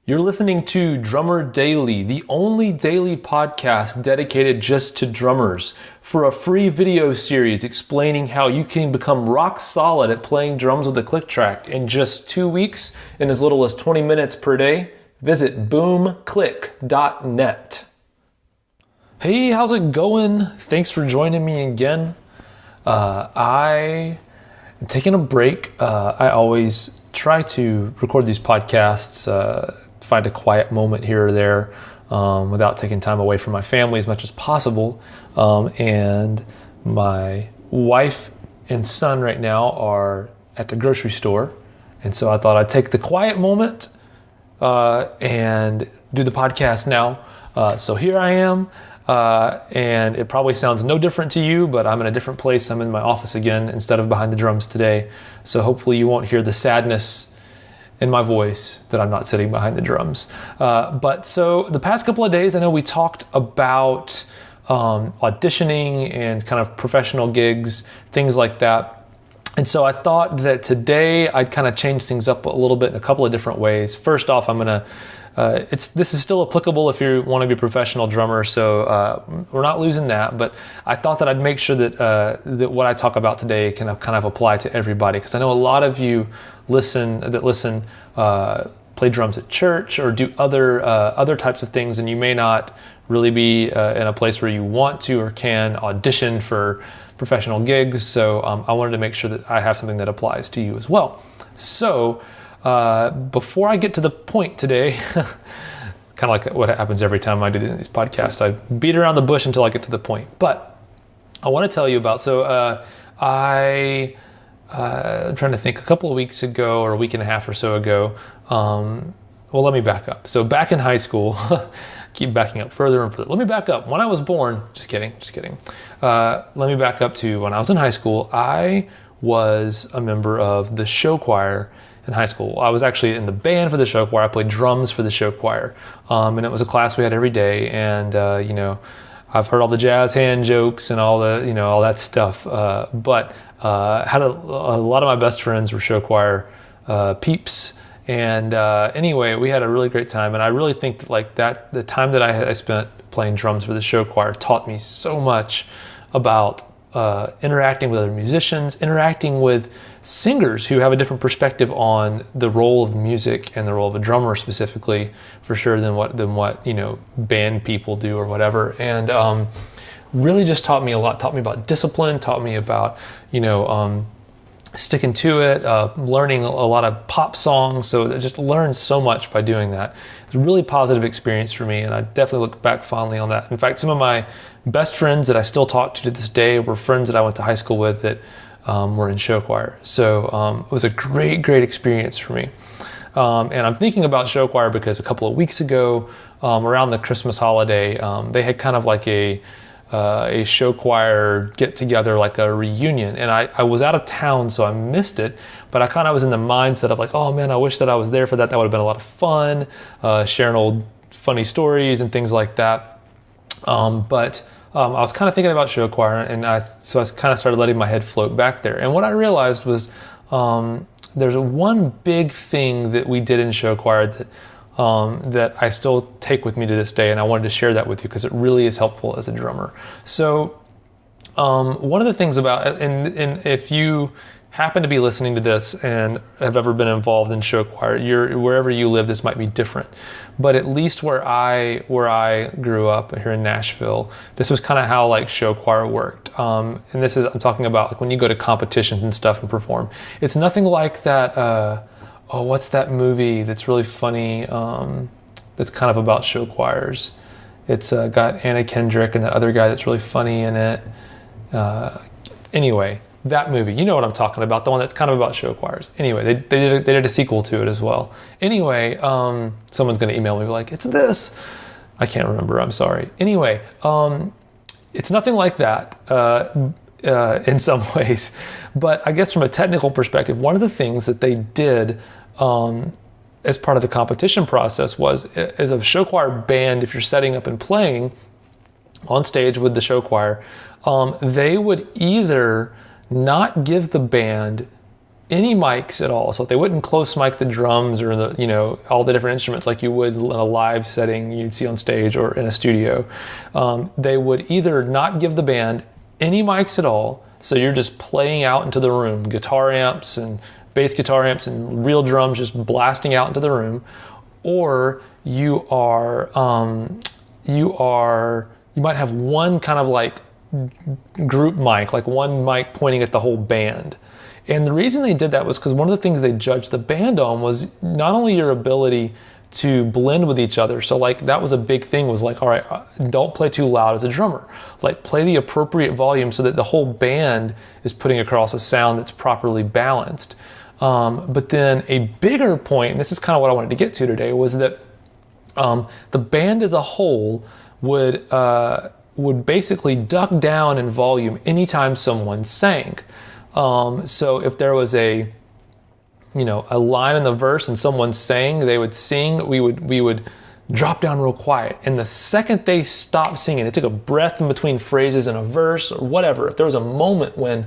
You're listening to Drummer Daily, the only daily podcast dedicated just to drummers, for a free video series explaining how you can become rock solid at playing drums with a click track in just 2 weeks in as little as 20 minutes per day. Visit boomclick.net. Hey, how's it going? Thanks for joining me again. I am taking a break. I always try to record these podcasts, find a quiet moment here or there without taking time away from my family as much as possible. And my wife and son right now are at the grocery store. And so I thought I'd take the quiet moment and do the podcast now. So here I am. And it probably sounds no different to you, but I'm in a different place. I'm in my office again instead of behind the drums today. So hopefully you won't hear the sadness in my voice that I'm not sitting behind the drums. But so the past couple of days, I know we talked about auditioning and kind of professional gigs, things like that. And so I thought that today I'd kind of change things up a little bit in a couple of different ways. First off, I'm going to this is still applicable if you want to be a professional drummer, so we're not losing that. But I thought that I'd make sure that that what I talk about today can kind of apply to everybody, because I know a lot of you listen, play drums at church or do other types of things, and you may not really be in a place where you want to or can audition for professional gigs. So I wanted to make sure that I have something that applies to you as well. So before I get to the point today, kind of like what happens every time I do these podcasts, I beat around the bush until I get to the point. But I want to tell you about, I'm trying to think, a couple of weeks ago or a week and a half or so ago, let me back up. So back in high school, keep backing up further and further. Let me back up. When I was born, just kidding. Let me back up to when I was in high school. I was a member of the show choir in high school. I was actually in the band for the show choir. I played drums for the show choir. And it was a class we had every day. And, I've heard all the jazz hand jokes and all that stuff. But had a lot of my best friends were show choir peeps. And anyway, we had a really great time. And I really think that the time that I spent playing drums for the show choir taught me so much about interacting with other musicians, interacting with singers who have a different perspective on the role of music and the role of a drummer specifically, for sure, than what band people do or whatever. And really just taught me a lot. Taught me about discipline. Taught me about sticking to it. Learning a lot of pop songs. So I just learned so much by doing that. It's a really positive experience for me, and I definitely look back fondly on that. In fact, some of my best friends that I still talk to this day were friends that I went to high school with that were in show choir. So it was a great experience for me. And I'm thinking about show choir because a couple of weeks ago, around the Christmas holiday, they had kind of like a show choir get together, like a reunion. And I was out of town, so I missed it. But I kind of was in the mindset of like, oh man, I wish that I was there for that. That would have been a lot of fun, sharing old funny stories and things like that. But I was kind of thinking about show choir, and I kind of started letting my head float back there. And what I realized was there's one big thing that we did in show choir that I still take with me to this day, and I wanted to share that with you because it really is helpful as a drummer. So one of the things about, and if you happen to be listening to this and have ever been involved in show choir, wherever you live, this might be different. But at least where I grew up here in Nashville, this was kind of how like show choir worked. And I'm talking about like when you go to competitions and stuff and perform. It's nothing like that. What's that movie that's really funny? That's kind of about show choirs. It's got Anna Kendrick and that other guy that's really funny in it. Anyway, that movie, you know what I'm talking about, the one that's kind of about show choirs. Anyway, they did a sequel to it as well. Anyway, someone's going to email me like, it's this. I can't remember, I'm sorry. Anyway, it's nothing like that in some ways. But I guess from a technical perspective, one of the things that they did as part of the competition process was, as a show choir band, if you're setting up and playing on stage with the show choir, they would either not give the band any mics at all. So they wouldn't close mic the drums or all the different instruments like you would in a live setting you'd see on stage or in a studio. They would either not give the band any mics at all, so you're just playing out into the room, guitar amps and bass guitar amps and real drums just blasting out into the room, or you might have one kind of like group mic, like one mic pointing at the whole band. And the reason they did that was because one of the things they judged the band on was not only your ability to blend with each other. So like that was a big thing, was like, all right, don't play too loud as a drummer. Like play the appropriate volume so that the whole band is putting across a sound that's properly balanced. But then a bigger point, and this is kind of what I wanted to get to today, was that the band as a whole would basically duck down in volume anytime someone sang. So if there was a line in the verse and someone sang, they would sing, we would drop down real quiet. And the second they stopped singing, they took a breath in between phrases in a verse or whatever, if there was a moment when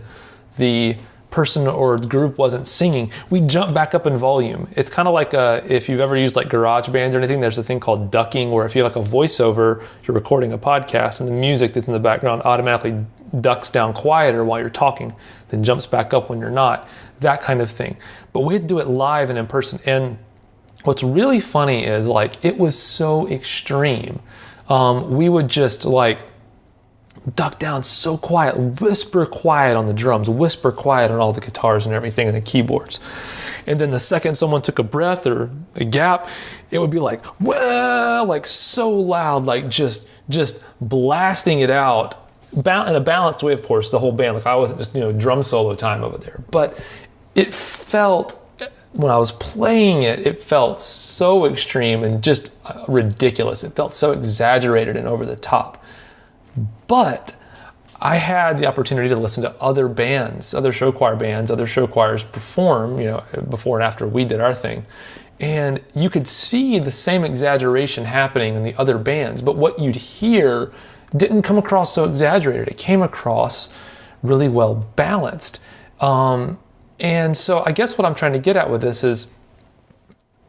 the person or group wasn't singing, we jump back up in volume. It's kind of like if you've ever used like GarageBand or anything, there's a thing called ducking, where if you have like a voiceover, you're recording a podcast and the music that's in the background automatically ducks down quieter while you're talking, then jumps back up when you're not, that kind of thing. But we had to do it live and in person. And what's really funny is like, it was so extreme. We would just like duck down so quiet, whisper quiet on the drums, whisper quiet on all the guitars and everything and the keyboards. And then the second someone took a breath or a gap, it would be like, well, like so loud, like just blasting it out in a balanced way, of course, the whole band. Like I wasn't just, drum solo time over there. But it felt, when I was playing it, it felt so extreme and just ridiculous. It felt so exaggerated and over the top. But I had the opportunity to listen to other bands, other show choir bands, other show choirs perform, before and after we did our thing. And you could see the same exaggeration happening in the other bands, but what you'd hear didn't come across so exaggerated. It came across really well balanced. And so I guess what I'm trying to get at with this is,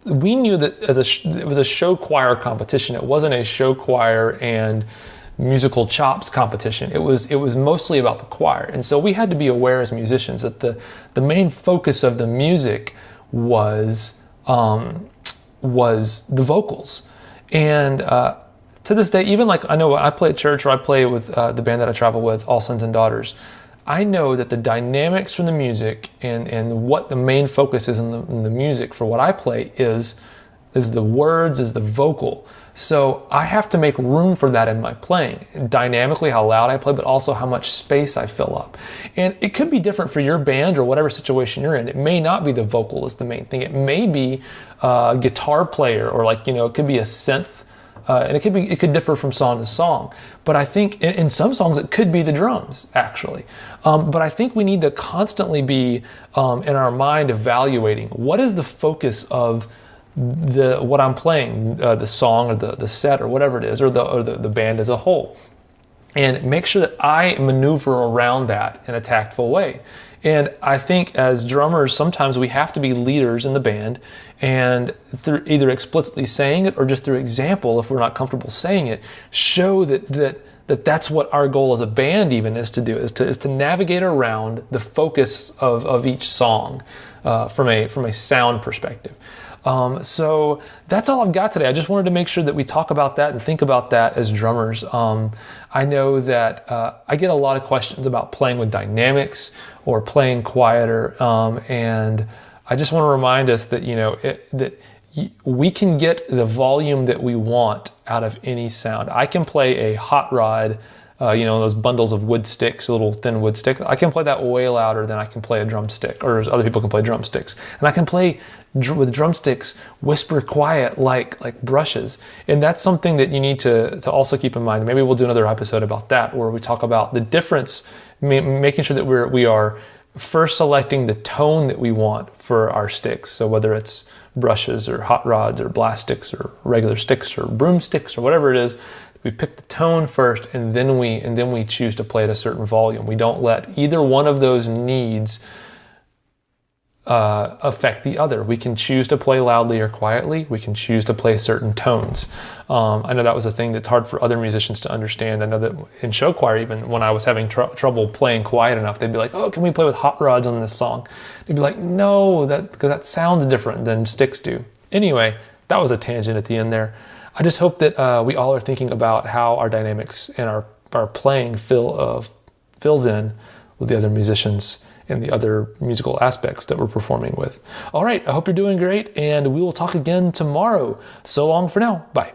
we knew that it was a show choir competition. It wasn't a show choir and musical chops competition. It was mostly about the choir. And so we had to be aware as musicians that the main focus of the music was the vocals. And to this day, even like I know I play at church, or I play with the band that I travel with, All Sons and Daughters, I know that the dynamics from the music and what the main focus is in the music for what I play is the words, is the vocal. So I have to make room for that in my playing, dynamically how loud I play, but also how much space I fill up. And it could be different for your band or whatever situation you're in. It may not be the vocal is the main thing. It may be a guitar player, or like, it could be a synth, and it could differ from song to song. But I think in some songs it could be the drums, actually. But I think we need to constantly be in our mind evaluating what is the focus of what I'm playing, the song or the set or whatever it is, or the band as a whole, and make sure that I maneuver around that in a tactful way. And I think as drummers, sometimes we have to be leaders in the band, and through either explicitly saying it or just through example, if we're not comfortable saying it, show that's what our goal as a band even is to do, is to navigate around the focus of each song from a sound perspective. So that's all I've got today. I just wanted to make sure that we talk about that and think about that as drummers. I know that I get a lot of questions about playing with dynamics or playing quieter, and I just want to remind us that we can get the volume that we want out of any sound. I can play a hot rod, those bundles of wood sticks, a little thin wood stick. I can play that way louder than I can play a drumstick, or other people can play drumsticks. And I can play with drumsticks, whisper quiet like brushes. And that's something that you need to also keep in mind. Maybe we'll do another episode about that, where we talk about the difference, making sure that we are first selecting the tone that we want for our sticks. So whether it's brushes or hot rods or blast sticks or regular sticks or broomsticks or whatever it is, we pick the tone first, and then we choose to play at a certain volume. We don't let either one of those needs affect the other. We can choose to play loudly or quietly. We can choose to play certain tones. I know that was a thing that's hard for other musicians to understand. I know that in show choir, even when I was having trouble playing quiet enough, they'd be like, "Oh, can we play with hot rods on this song?" They'd be like, "No, because that sounds different than sticks do." Anyway, that was a tangent at the end there. I just hope that we all are thinking about how our dynamics and our playing fills in with the other musicians and the other musical aspects that we're performing with. All right, I hope you're doing great, and we will talk again tomorrow. So long for now. Bye.